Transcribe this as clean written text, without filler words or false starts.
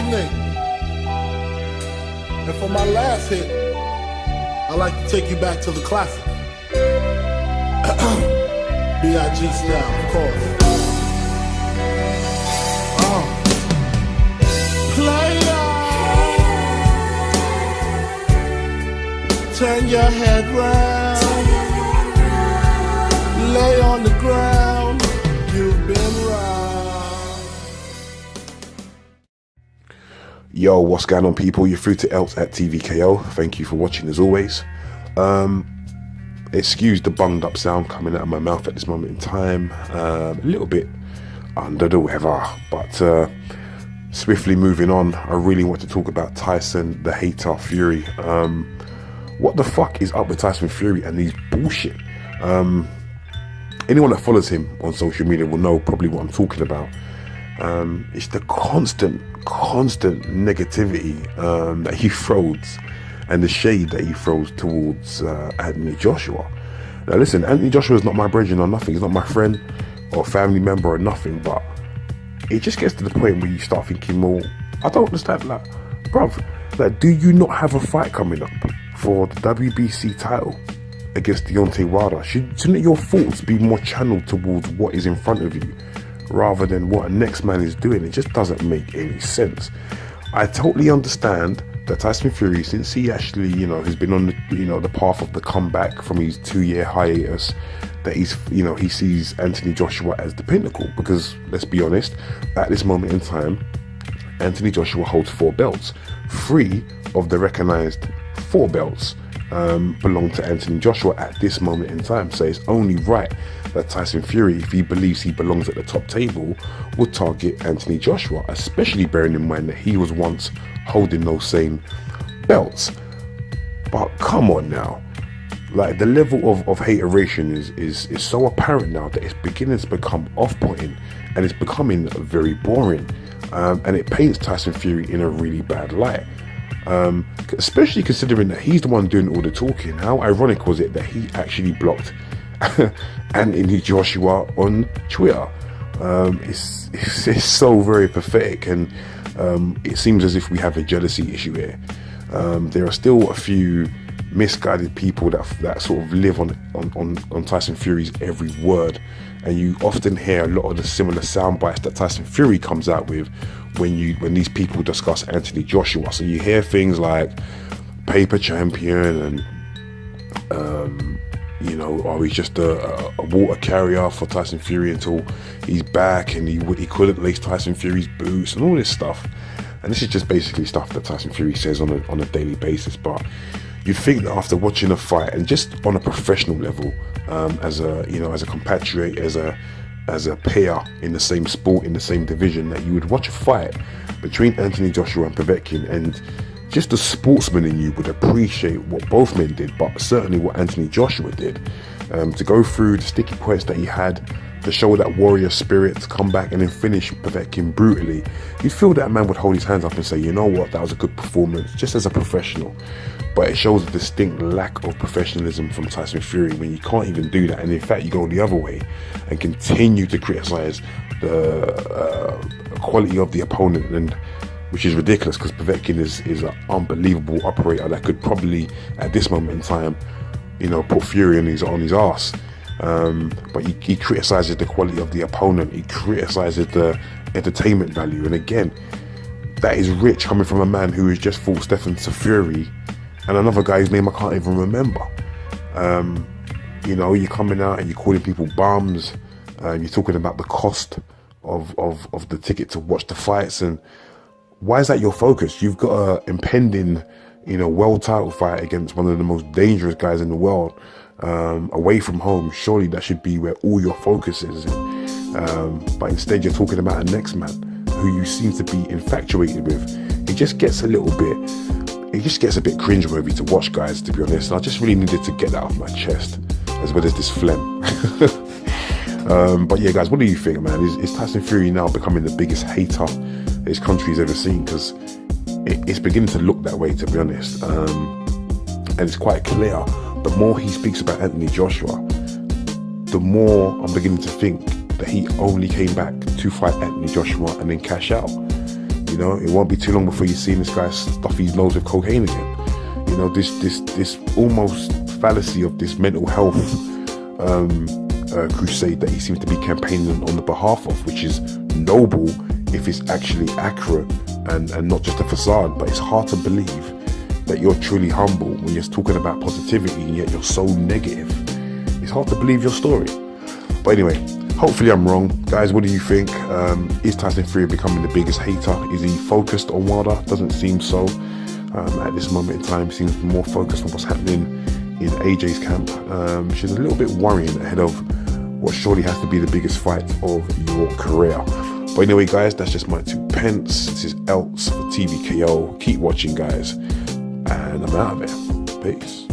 evening. And for my last hit, I'd like to take you back to the classic. B.I.G. style, of course. Player, turn your head round, lay on the ground, you've been round. Yo, what's going on, people? You're through to Elts at TVKO. Thank you for watching as always. Excuse the bunged up sound coming out of my mouth at this moment in time. A little bit under the weather, but swiftly moving on. I really want to talk about Tyson, the hater Fury. What the fuck is up with Tyson Fury and these bullshit? Anyone that follows him on social media will know probably what I'm talking about. It's the constant negativity that he throws, and the shade that he throws towards Anthony Joshua. Now listen, Anthony Joshua is not my brethren or nothing. He's not my friend or family member or nothing, but it just gets to the point where you start thinking, well, I don't understand, like, bruv, like, do you not have a fight coming up for the WBC title against Deontay Wilder? Shouldn't your thoughts be more channeled towards what is in front of you rather than what a next man is doing? It just doesn't make any sense. I totally understand that Tyson Fury, since he actually, has been on the, the path of the comeback from his 2-year hiatus, that he's, he sees Anthony Joshua as the pinnacle, because let's be honest, at this moment in time, Anthony Joshua holds 4 belts. 3 of the recognized 4 belts belong to Anthony Joshua at this moment in time. So it's only right that Tyson Fury, if he believes he belongs at the top table, would target Anthony Joshua, especially bearing in mind that he was once holding those same belts. But come on now, like, the level of hateration is so apparent now that it's beginning to become off-putting, and it's becoming very boring, and it paints Tyson Fury in a really bad light. Especially considering that he's the one doing all the talking. How ironic was it that he actually blocked Anthony Joshua on Twitter? It's so very pathetic, and it seems as if we have a jealousy issue here. There are still a few misguided people that sort of live on Tyson Fury's every word, and you often hear a lot of the similar sound bites that Tyson Fury comes out with when these people discuss Anthony Joshua. So you hear things like paper champion, and he's just a water carrier for Tyson Fury until he's back, and he couldn't lace Tyson Fury's boots, and all this stuff. And this is just basically stuff that Tyson Fury says on a daily basis. But you'd think that after watching a fight, and just on a professional level, as a compatriot, as a peer in the same sport, in the same division, that you would watch a fight between Anthony Joshua and Povetkin, and just the sportsman in you would appreciate what both men did, but certainly what Anthony Joshua did, to go through the sticky points that he had, to show that warrior spirit, to come back and then finish Povetkin brutally. You'd feel that man would hold his hands up and say, you know what, that was a good performance, just as a professional. But it shows a distinct lack of professionalism from Tyson Fury when you can't even do that, and in fact you go the other way and continue to criticize the quality of the opponent, and which is ridiculous, because Povetkin is an unbelievable operator that could probably at this moment in time, put Fury on his arse. But he criticizes the quality of the opponent, he criticizes the entertainment value, and again, that is rich coming from a man who has just fought Stephen Fury and another guy whose name I can't even remember. You're coming out and you're calling people bums, you're talking about the cost of the ticket to watch the fights, and why is that your focus? You've got an impending, world title fight against one of the most dangerous guys in the world, away from home. Surely that should be where all your focus is. But instead you're talking about a next man who you seem to be infatuated with. It just gets a bit cringeworthy to watch, guys, to be honest. And I just really needed to get that off my chest, as well as this phlegm. But yeah, guys, what do you think, man? Is Tyson Fury now becoming the biggest hater this country's ever seen? Because it's beginning to look that way, to be honest. And it's quite clear. The more he speaks about Anthony Joshua, the more I'm beginning to think that he only came back to fight Anthony Joshua and then cash out. You know, it won't be too long before you see this guy stuff his nose with cocaine again. You know, this almost fallacy of this mental health crusade that he seems to be campaigning on the behalf of, which is noble if it's actually accurate and not just a facade. But it's hard to believe that you're truly humble when you're talking about positivity and yet you're so negative. It's hard to believe your story. But anyway, hopefully I'm wrong. Guys, what do you think? Is Tyson Fury becoming the biggest hater? Is he focused on Wilder? Doesn't seem so. At this moment in time, seems more focused on what's happening in AJ's camp. Which is a little bit worrying ahead of what surely has to be the biggest fight of your career. But anyway, guys, that's just my 2 pence. This is Elts for TVKO. Keep watching, guys. And I'm out of it. Peace.